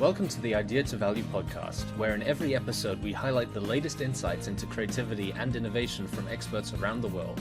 Welcome to the Idea to Value podcast, where in every episode we highlight the latest insights into creativity and innovation from experts around the world.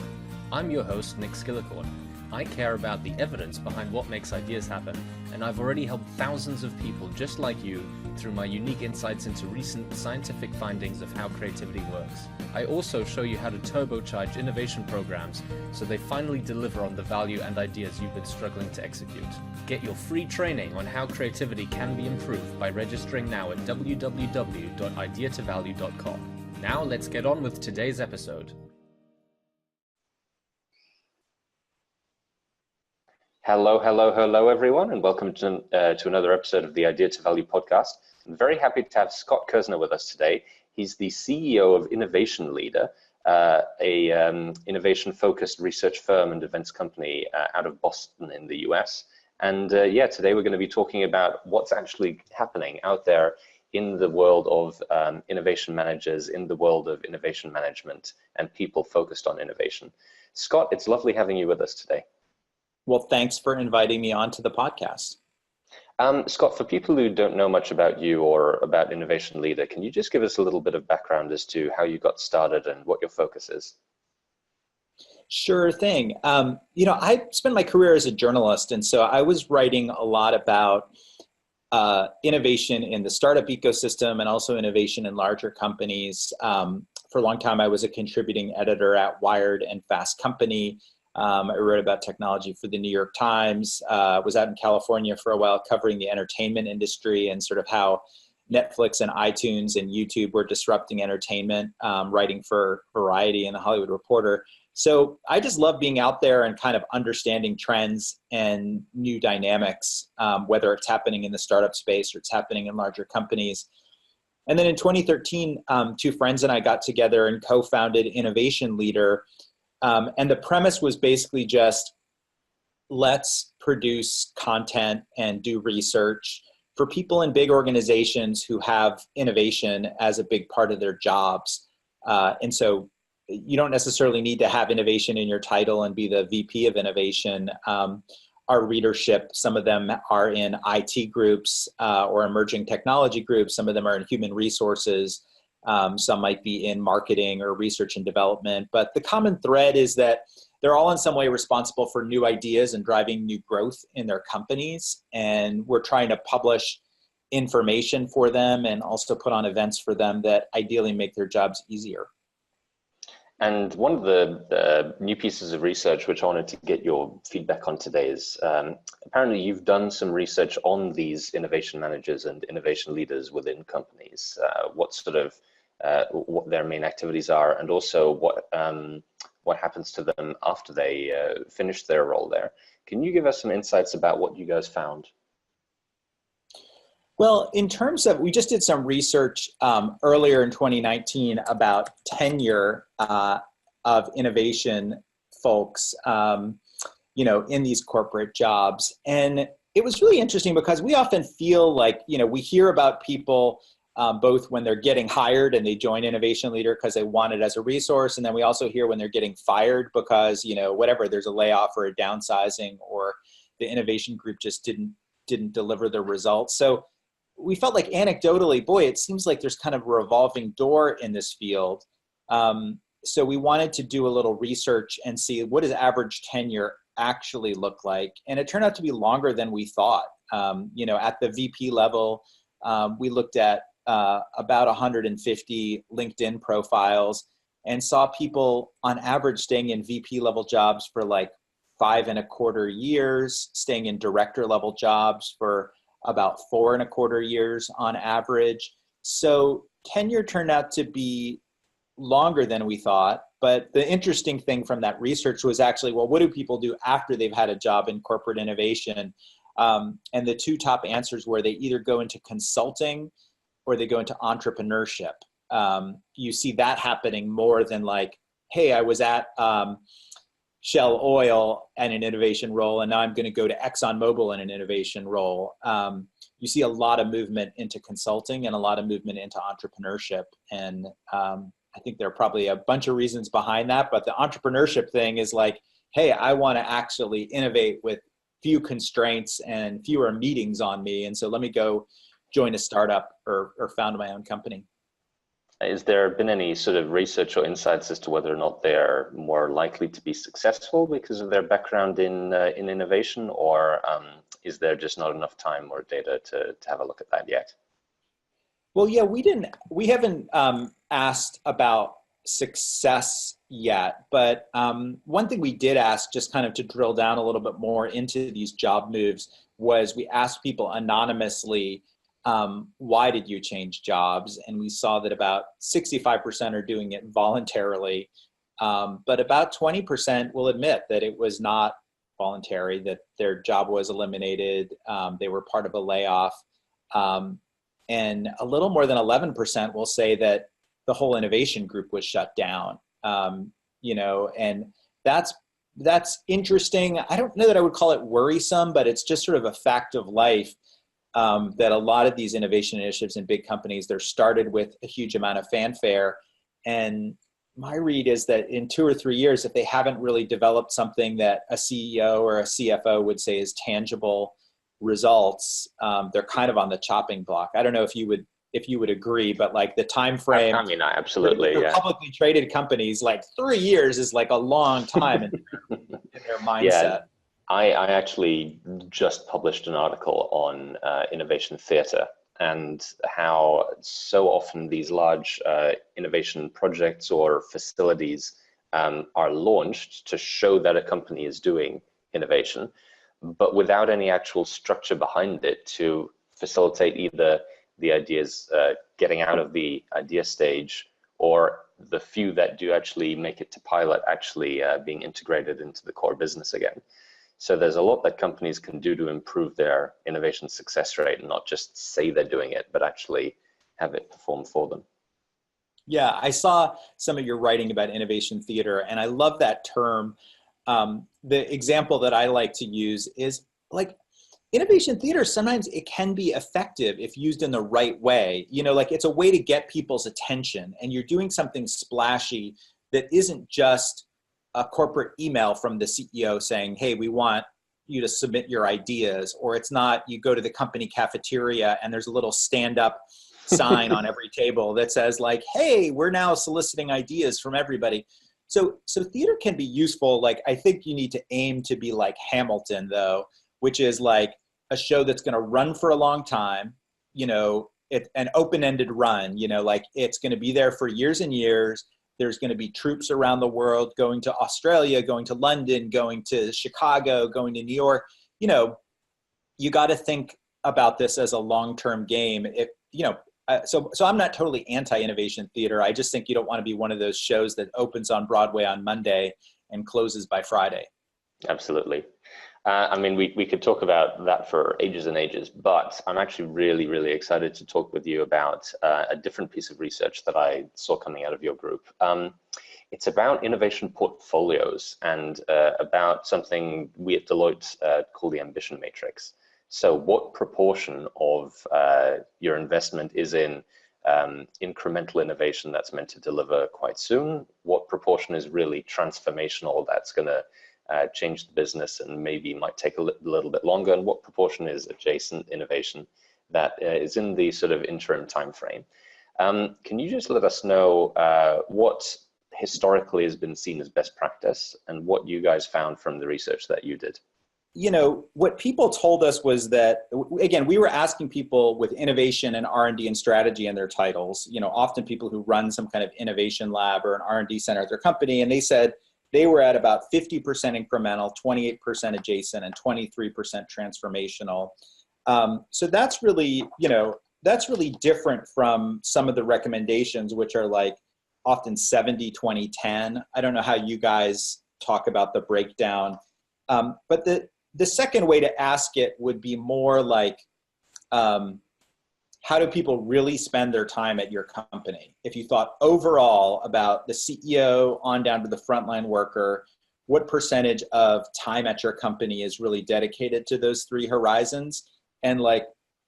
I'm your host, Nick Skillicorn. I care about the evidence behind what makes ideas happen, and I've already helped thousands of people just like you through my unique insights into recent scientific findings of how creativity works. I also show you how to turbocharge innovation programs so they finally deliver on the value and ideas you've been struggling to execute. Get your free training on how creativity can be improved by registering now at www.ideatovalue.com. Now let's get on with today's episode. Hello, everyone, and welcome to another episode of the Idea to Value podcast. I'm very happy to have Scott Kirsner with us today. He's the CEO of Innovation Leader, a innovation-focused research firm and events company out of Boston in the US. And today we're going to be talking about what's actually happening out there in the world of innovation managers, in the world of innovation management, and people focused on innovation. Scott, it's lovely having you with us today. Well, thanks for inviting me onto the podcast. Scott, for people who don't know much about you or about Innovation Leader, can you just give us a little bit of background as to how you got started and what your focus is? Sure thing. I spent my career as a journalist, and so I was writing a lot about innovation in the startup ecosystem and also innovation in larger companies. For a long time, I was a contributing editor at Wired and Fast Company. I wrote about technology for the New York Times, was out in California for a while covering the entertainment industry and sort of how Netflix and iTunes and YouTube were disrupting entertainment, writing for Variety and The Hollywood Reporter. So I just love being out there and kind of understanding trends and new dynamics, whether it's happening in the startup space or it's happening in larger companies. And then in 2013, two friends and I got together and co-founded Innovation Leader. And the premise was basically just, let's produce content and do research for people in big organizations who have innovation as a big part of their jobs. And so you don't necessarily need to have innovation in your title and be the VP of innovation. Our readership, some of them are in IT groups or emerging technology groups. Some of them are in human resources. Some might be in marketing or research and development, but the common thread is that they're all in some way responsible for new ideas and driving new growth in their companies. And we're trying to publish information for them and also put on events for them that ideally make their jobs easier. And one of the new pieces of research which I wanted to get your feedback on today is apparently you've done some research on these innovation managers and innovation leaders within companies, what their main activities are, and also what happens to them after they finish their role there. Can you give us some insights about what you guys found? Well, in terms of, we just did some research earlier in 2019 about tenure of innovation folks, in these corporate jobs. And it was really interesting because we often feel like, we hear about people both when they're getting hired and they join Innovation Leader because they want it as a resource. And then we also hear when they're getting fired because, there's a layoff or a downsizing or the innovation group just didn't deliver the results. So we felt like anecdotally, boy, it seems like there's kind of a revolving door in this field. So we wanted to do a little research and see what does average tenure actually look like. And it turned out to be longer than we thought. At the VP level, we looked at about 150 LinkedIn profiles and saw people on average staying in VP level jobs for like 5.25 years, staying in director level jobs for about 4.25 years on average. So tenure turned out to be longer than we thought. But the interesting thing from that research was actually, well, what do people do after they've had a job in corporate innovation? And the two top answers were they either go into consulting or they go into entrepreneurship. You see that happening more than like, hey, I was at Shell Oil and an innovation role, and now I'm going to go to ExxonMobil in an innovation role. You see a lot of movement into consulting and a lot of movement into entrepreneurship. And I think there are probably a bunch of reasons behind that, but the entrepreneurship thing is like, hey, I want to actually innovate with few constraints and fewer meetings on me. And so let me go join a startup or found my own company. Has there been any sort of research or insights as to whether or not they're more likely to be successful because of their background in innovation, or is there just not enough time or data to have a look at that yet? Well, yeah, we haven't asked about success yet, but one thing we did ask, just kind of to drill down a little bit more into these job moves, was we asked people anonymously, why did you change jobs? And we saw that about 65% are doing it voluntarily, but about 20% will admit that it was not voluntary, that their job was eliminated, they were part of a layoff. And a little more than 11% will say that the whole innovation group was shut down. And that's interesting. I don't know that I would call it worrisome, but it's just sort of a fact of life, that a lot of these innovation initiatives in big companies, they're started with a huge amount of fanfare. And my read is that in 2 or 3 years, if they haven't really developed something that a CEO or a CFO would say is tangible results, they're kind of on the chopping block. I don't know if you would agree, but like the time frame. I mean, absolutely. For publicly traded companies, like 3 years is like a long time in their mindset. Yeah, I actually just published an article on innovation theater and how so often these large innovation projects or facilities are launched to show that a company is doing innovation, but without any actual structure behind it to facilitate either the ideas getting out of the idea stage, or the few that do actually make it to pilot actually being integrated into the core business again. So there's a lot that companies can do to improve their innovation success rate, and not just say they're doing it, but actually have it perform for them. Yeah, I saw some of your writing about innovation theater, and I love that term. The example that I like to use is like innovation theater. Sometimes it can be effective if used in the right way. Like it's a way to get people's attention, and you're doing something splashy that isn't just a corporate email from the CEO saying, hey, we want you to submit your ideas, or it's not, you go to the company cafeteria and there's a little stand-up sign on every table that says like, hey, we're now soliciting ideas from everybody. So theater can be useful. Like, I think you need to aim to be like Hamilton, though, which is like a show that's going to run for a long time, an open-ended run, like it's going to be there for years and years. There's going to be troops around the world going to Australia, going to London, going to Chicago, going to New York. You got to think about this as a long-term game. So I'm not totally anti-innovation theater. I just think you don't want to be one of those shows that opens on Broadway on Monday and closes by Friday. Absolutely. I mean, we could talk about that for ages and ages, but I'm actually really, really excited to talk with you about a different piece of research that I saw coming out of your group. It's about innovation portfolios and about something we at Deloitte call the ambition matrix. So what proportion of your investment is in incremental innovation that's meant to deliver quite soon? What proportion is really transformational, that's going to change the business and maybe might take a little bit longer? And what proportion is adjacent innovation that is in the sort of interim time frame? Can you just let us know what historically has been seen as best practice and what you guys found from the research that you did? What people told us was that, again, we were asking people with innovation and R&D and strategy in their titles, often people who run some kind of innovation lab or an R&D center at their company, and they said they were at about 50% incremental, 28% adjacent, and 23% transformational. So that's really, different from some of the recommendations, which are like often 70, 20, 10. I don't know how you guys talk about the breakdown. But the second way to ask it would be more like, how do people really spend their time at your company? If you thought overall about the CEO on down to the frontline worker, what percentage of time at your company is really dedicated to those three horizons? And like,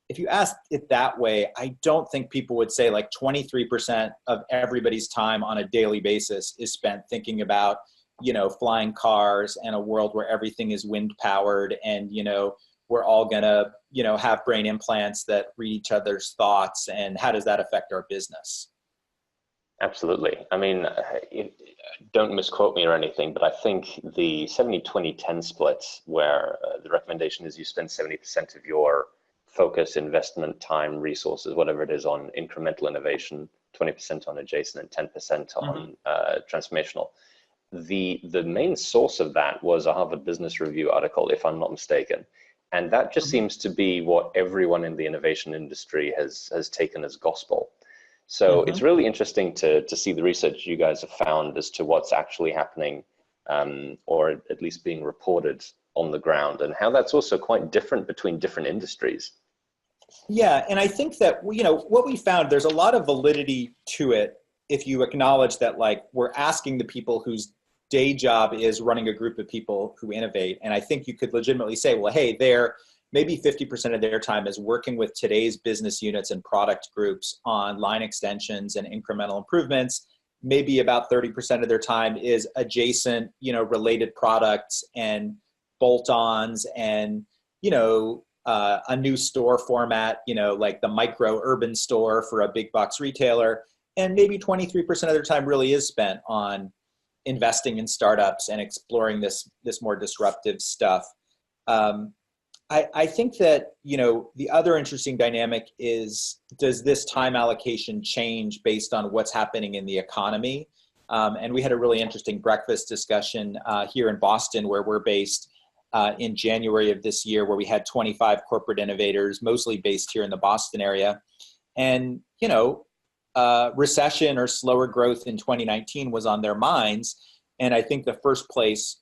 if you asked it that way, I don't think people would say like 23% of everybody's time on a daily basis is spent thinking about, flying cars and a world where everything is wind powered and, we're all gonna, have brain implants that read each other's thoughts, and how does that affect our business? Absolutely. I mean, don't misquote me or anything, but I think the 70-20-10 split, where the recommendation is you spend 70% of your focus, investment, time, resources, whatever it is, on incremental innovation, 20% on adjacent, and 10% on transformational. The main source of that was a Harvard Business Review article, if I'm not mistaken. And that just seems to be what everyone in the innovation industry has taken as gospel. So it's really interesting to see the research you guys have found as to what's actually happening, or at least being reported on the ground, and how that's also quite different between different industries. Yeah, and I think that, what we found, there's a lot of validity to it if you acknowledge that, like, we're asking the people whose day job is running a group of people who innovate. And I think you could legitimately say, well, hey, maybe 50% of their time is working with today's business units and product groups on line extensions and incremental improvements. Maybe about 30% of their time is adjacent, related products and bolt-ons and, a new store format, like the micro urban store for a big box retailer. And maybe 23% of their time really is spent on investing in startups and exploring this more disruptive stuff. I think that, the other interesting dynamic is, does this time allocation change based on what's happening in the economy? And we had a really interesting breakfast discussion here in Boston, where we're based, in January of this year, where we had 25 corporate innovators, mostly based here in the Boston area. And, recession or slower growth in 2019 was on their minds. And I think the first place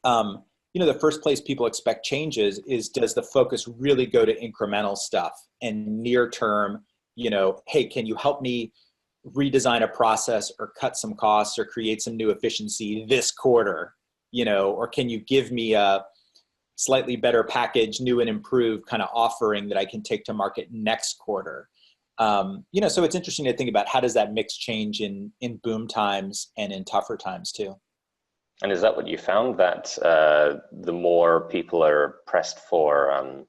people expect changes is, does the focus really go to incremental stuff and near term, hey, can you help me redesign a process or cut some costs or create some new efficiency this quarter, or can you give me a slightly better package, new and improved kind of offering that I can take to market next quarter? So it's interesting to think about, how does that mix change in boom times and in tougher times too? And is that what you found, that the more people are pressed for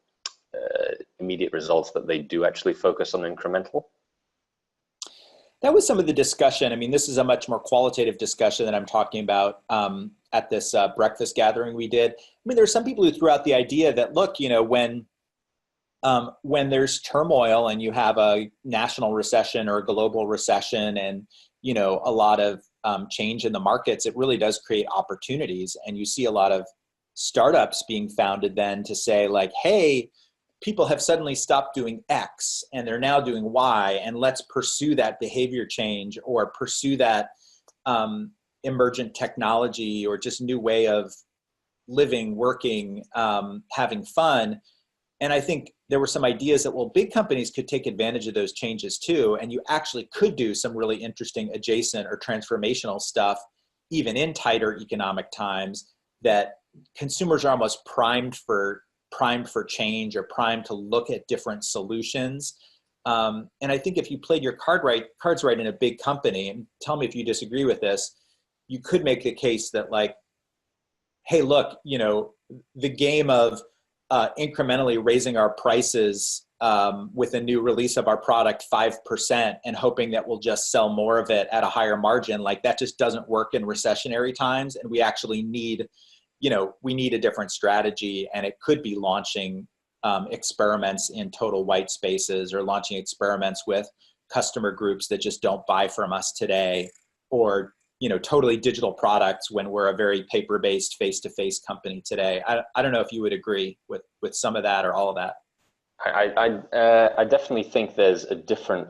immediate results, that they do actually focus on incremental? That was some of the discussion. I mean, this is a much more qualitative discussion that I'm talking about at this breakfast gathering we did. I mean, there's some people who threw out the idea that, look, when there's turmoil and you have a national recession or a global recession and, a lot of change in the markets, it really does create opportunities. And you see a lot of startups being founded then to say, like, hey, people have suddenly stopped doing X and they're now doing Y, and let's pursue that behavior change or pursue that emergent technology or just new way of living, working, having fun. And I think there were some ideas that, well, big companies could take advantage of those changes too. And you actually could do some really interesting adjacent or transformational stuff, even in tighter economic times, that consumers are almost primed for change or primed to look at different solutions. And I think if you played your cards right in a big company, and tell me if you disagree with this, you could make the case that, like, hey, look, the game of incrementally raising our prices with a new release of our product 5% and hoping that we'll just sell more of it at a higher margin, like, that just doesn't work in recessionary times. And we actually need, we need a different strategy. And it could be launching experiments in total white spaces, or launching experiments with customer groups that just don't buy from us today, or totally digital products when we're a very paper-based face-to-face company today. I don't know if you would agree with some of that or all of that. I definitely think there's a different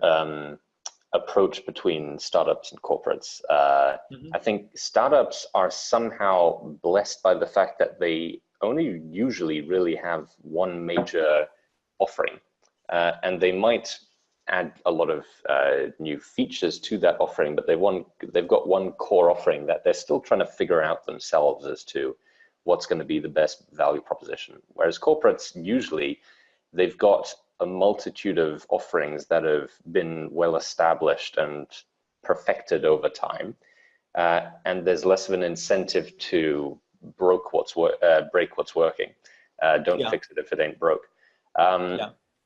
approach between startups and corporates. I think startups are somehow blessed by the fact that they only usually really have one major offering, and they might add a lot of new features to that offering, but they've got one core offering that they're still trying to figure out themselves as to what's going to be the best value proposition. Whereas corporates, usually they've got a multitude of offerings that have been well established and perfected over time, and there's less of an incentive to break what's working. Don't Yeah. fix it if it ain't broke.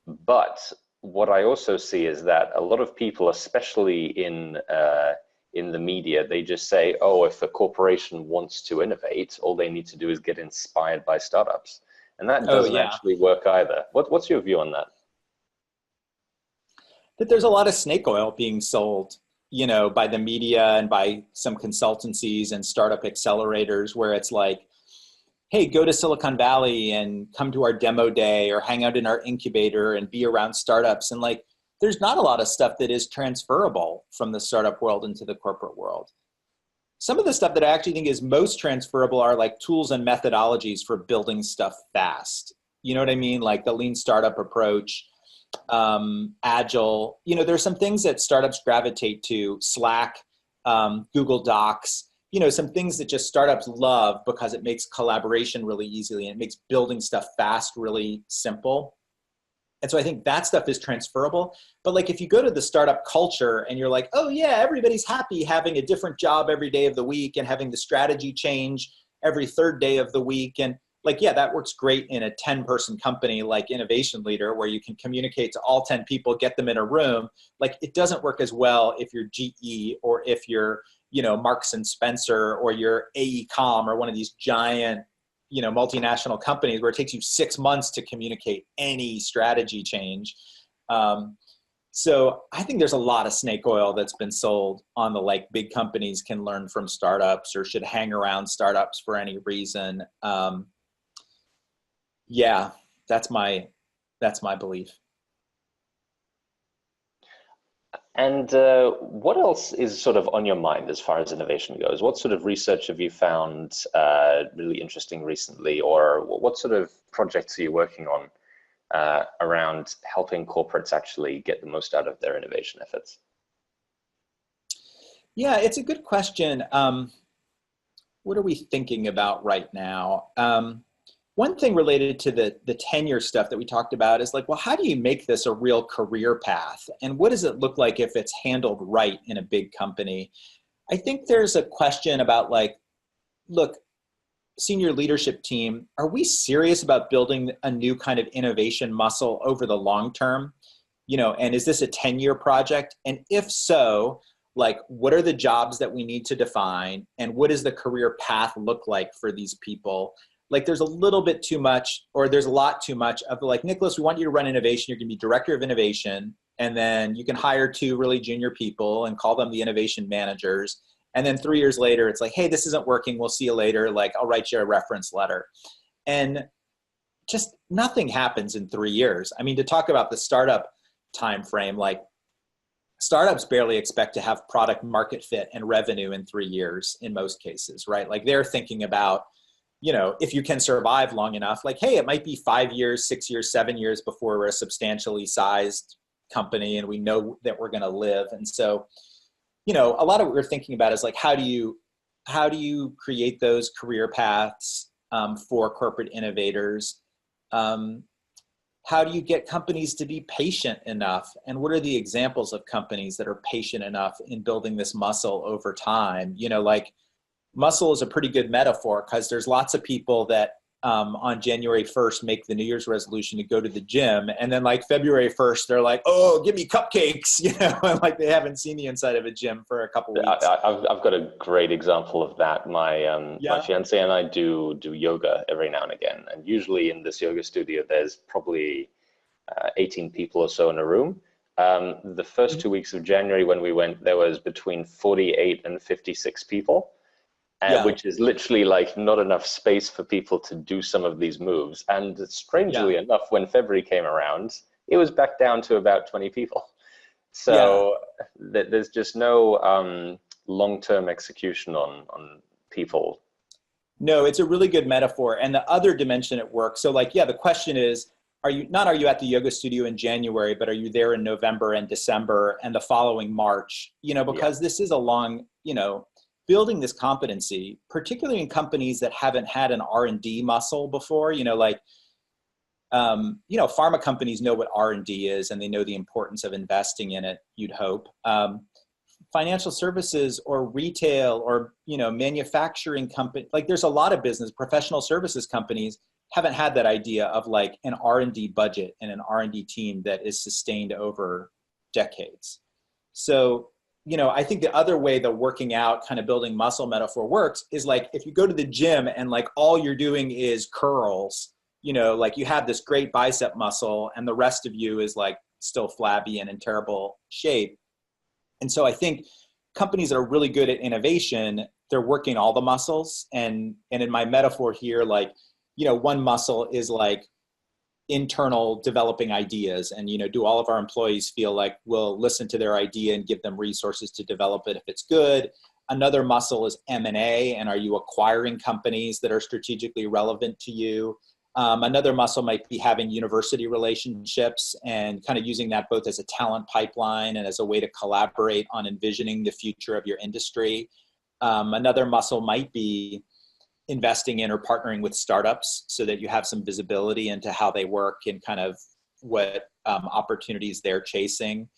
But what I also see is that a lot of people, especially in the media, they just say, oh, if a corporation wants to innovate, all they need to do is get inspired by startups. And that doesn't actually work either. What's your view on that? That there's a lot of snake oil being sold, by the media and by some consultancies and startup accelerators, where it's like, hey, go to Silicon Valley and come to our demo day or hang out in our incubator and be around startups. And like, there's not a lot of stuff that is transferable from the startup world into the corporate world. Some of the stuff that I actually think is most transferable are like tools and methodologies for building stuff fast. You know what I mean? Like the lean startup approach, agile. There's some things that startups gravitate to, Slack, Google Docs, some things that just startups love because it makes collaboration really easily and it makes building stuff fast really simple. And so I think that stuff is transferable. But like if you go to the startup culture and you're like, oh yeah, everybody's happy having a different job every day of the week and having the strategy change every third day of the week. And like, yeah, that works great in a 10-person company like Innovation Leader, where you can communicate to all 10 people, get them in a room. Like it doesn't work as well if you're GE or if you're, Marks and Spencer or you're AECom or one of these giant, multinational companies where it takes you 6 months to communicate any strategy change. So I think there's a lot of snake oil that's been sold on the like big companies can learn from startups or should hang around startups for any reason. Yeah, that's my belief. And what else is sort of on your mind as far as innovation goes? What sort of research have you found really interesting recently, or what sort of projects are you working on around helping corporates actually get the most out of their innovation efforts? Yeah, it's a good question. What are we thinking about right now? One thing related to the tenure stuff that we talked about is like, well, how do you make this a real career path? And what does it look like if it's handled right in a big company? I think there's a question about like, look, senior leadership team, are we serious about building a new kind of innovation muscle over the long term? And is this a 10-year project? And if so, like, what are the jobs that we need to define? And what does the career path look like for these people? Like there's a little bit too much, or there's a lot too much of like, Nicholas, we want you to run innovation. You're going to be director of innovation. And then you can hire 2 really junior people and call them the innovation managers. And then 3 years later, it's like, hey, this isn't working. We'll see you later. Like, I'll write you a reference letter. And just nothing happens in 3 years. I mean, to talk about the startup time frame, like startups barely expect to have product market fit and revenue in 3 years in most cases, right? Like they're thinking about, if you can survive long enough, like, hey, it might be 5 years, 6 years, 7 years before we're a substantially sized company and we know that we're going to live. And so, a lot of what we're thinking about is like, how do you create those career paths for corporate innovators? How do you get companies to be patient enough? And what are the examples of companies that are patient enough in building this muscle over time? Like muscle is a pretty good metaphor because there's lots of people that on January 1st make the New Year's resolution to go to the gym. And then like February 1st, they're like, oh, give me cupcakes, and like they haven't seen the inside of a gym for a couple weeks. I've got a great example of that. My fiance and I do yoga every now and again. And usually in this yoga studio, there's probably 18 people or so in a room. The first 2 weeks of January when we went, there was between 48 and 56 people. Which is literally like not enough space for people to do some of these moves. And strangely enough, when February came around, it was back down to about 20 people. So there's just no long-term execution on people. No, it's a really good metaphor. And the other dimension at work. So like, the question is, are you at the yoga studio in January, but are you there in November and December and the following March? Because this is a long, building this competency, particularly in companies that haven't had an R&D muscle before, pharma companies know what R&D is and they know the importance of investing in it, you'd hope. Financial services or retail or, manufacturing company, like there's a lot of business, professional services companies haven't had that idea of like an R&D budget and an R&D team that is sustained over decades. So, I think the other way the working out kind of building muscle metaphor works is like if you go to the gym and like all you're doing is curls, like you have this great bicep muscle and the rest of you is like still flabby and in terrible shape. And so I think companies that are really good at innovation, they're working all the muscles. And in my metaphor here, like, one muscle is like internal developing ideas, and do all of our employees feel like we'll listen to their idea and give them resources to develop it if it's good. Another muscle is M&A, and are you acquiring companies that are strategically relevant to you? Another muscle might be having university relationships and kind of using that both as a talent pipeline and as a way to collaborate on envisioning the future of your industry. Another muscle might be investing in or partnering with startups so that you have some visibility into how they work and kind of what opportunities they're chasing.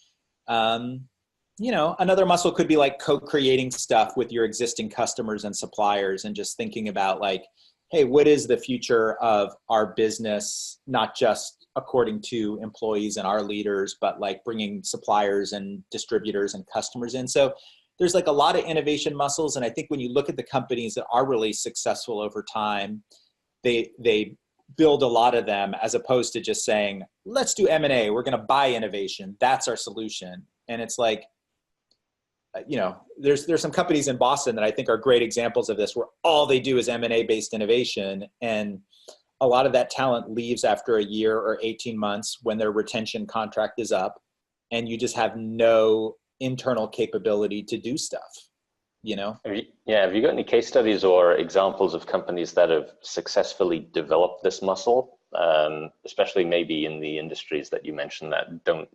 Another muscle could be like co-creating stuff with your existing customers and suppliers and just thinking about like, hey, what is the future of our business, not just according to employees and our leaders, but like bringing suppliers and distributors and customers in. So there's like a lot of innovation muscles. And I think when you look at the companies that are really successful over time, they build a lot of them as opposed to just saying, let's do M&A. We're going to buy innovation. That's our solution. And it's like, there's some companies in Boston that I think are great examples of this, where all they do is M&A based innovation. And a lot of that talent leaves after a year or 18 months when their retention contract is up, and you just have no internal capability to do stuff, Have you got any case studies or examples of companies that have successfully developed this muscle, especially maybe in the industries that you mentioned that don't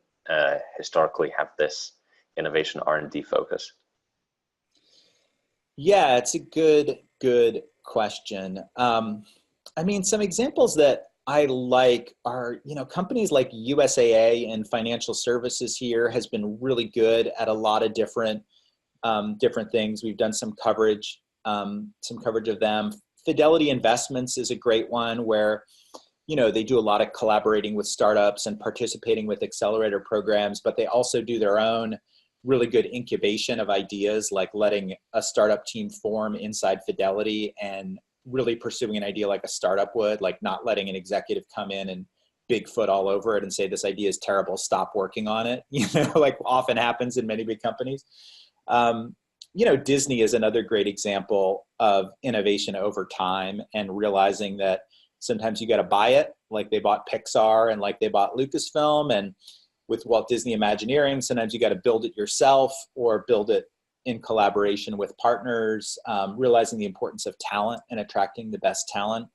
historically have this innovation R&D focus? Yeah, it's a good question. Some examples that I like are, companies like USAA and financial services here has been really good at a lot of different things. We've done some coverage of them. Fidelity Investments is a great one where, they do a lot of collaborating with startups and participating with accelerator programs, but they also do their own really good incubation of ideas, like letting a startup team form inside Fidelity and really pursuing an idea like a startup would, like not letting an executive come in and Bigfoot all over it and say, this idea is terrible, stop working on it, like often happens in many big companies. Disney is another great example of innovation over time and realizing that sometimes you got to buy it, like they bought Pixar and like they bought Lucasfilm, and with Walt Disney Imagineering, sometimes you got to build it yourself or build it in collaboration with partners, realizing the importance of talent and attracting the best talent.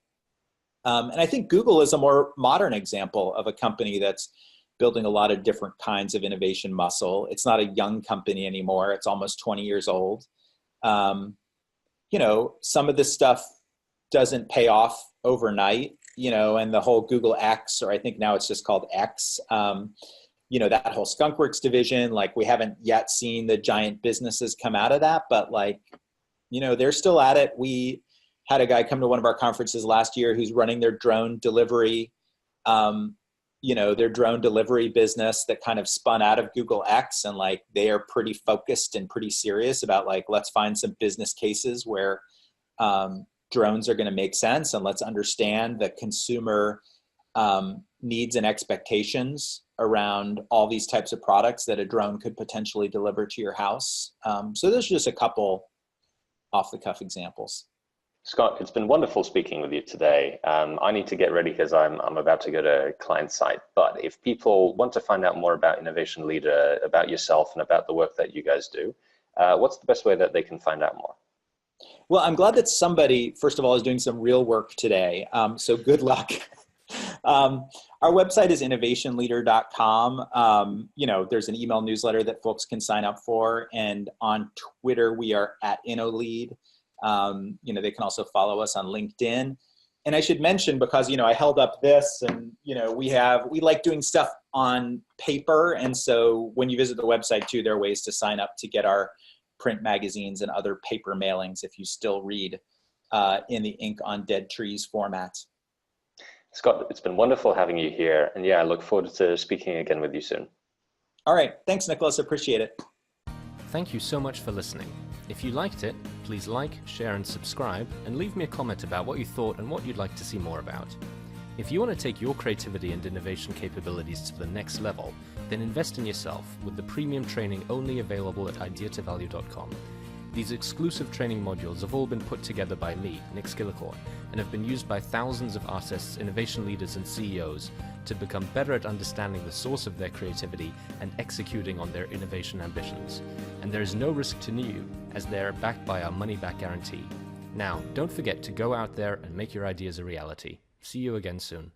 And I think Google is a more modern example of a company that's building a lot of different kinds of innovation muscle. It's not a young company anymore. It's almost 20 years old. Some of this stuff doesn't pay off overnight, and the whole Google X, or I think now it's just called X, that whole Skunkworks division, like we haven't yet seen the giant businesses come out of that, but like, they're still at it. We had a guy come to one of our conferences last year who's running their drone delivery, business that kind of spun out of Google X, and like, they are pretty focused and pretty serious about like, let's find some business cases where drones are going to make sense, and let's understand the consumer needs and expectations around all these types of products that a drone could potentially deliver to your house. So there's just a couple off-the-cuff examples. Scott, it's been wonderful speaking with you today. I need to get ready because I'm about to go to a client site. But if people want to find out more about Innovation Leader, about yourself, and about the work that you guys do, what's the best way that they can find out more? Well, I'm glad that somebody, first of all, is doing some real work today. So good luck. Our website is innovationleader.com. There's an email newsletter that folks can sign up for. And on Twitter, we are at InnoLead. They can also follow us on LinkedIn. And I should mention, because, I held up this and, we like doing stuff on paper. And so when you visit the website too, there are ways to sign up to get our print magazines and other paper mailings if you still read in the ink on dead trees format. Scott, it's been wonderful having you here. And yeah, I look forward to speaking again with you soon. All right. Thanks, Nicholas. Appreciate it. Thank you so much for listening. If you liked it, please like, share, and subscribe, and leave me a comment about what you thought and what you'd like to see more about. If you want to take your creativity and innovation capabilities to the next level, then invest in yourself with the premium training only available at ideatovalue.com. These exclusive training modules have all been put together by me, Nick Skillicorn, and have been used by thousands of artists, innovation leaders, and CEOs to become better at understanding the source of their creativity and executing on their innovation ambitions. And there is no risk to you, as they are backed by our money-back guarantee. Now, don't forget to go out there and make your ideas a reality. See you again soon.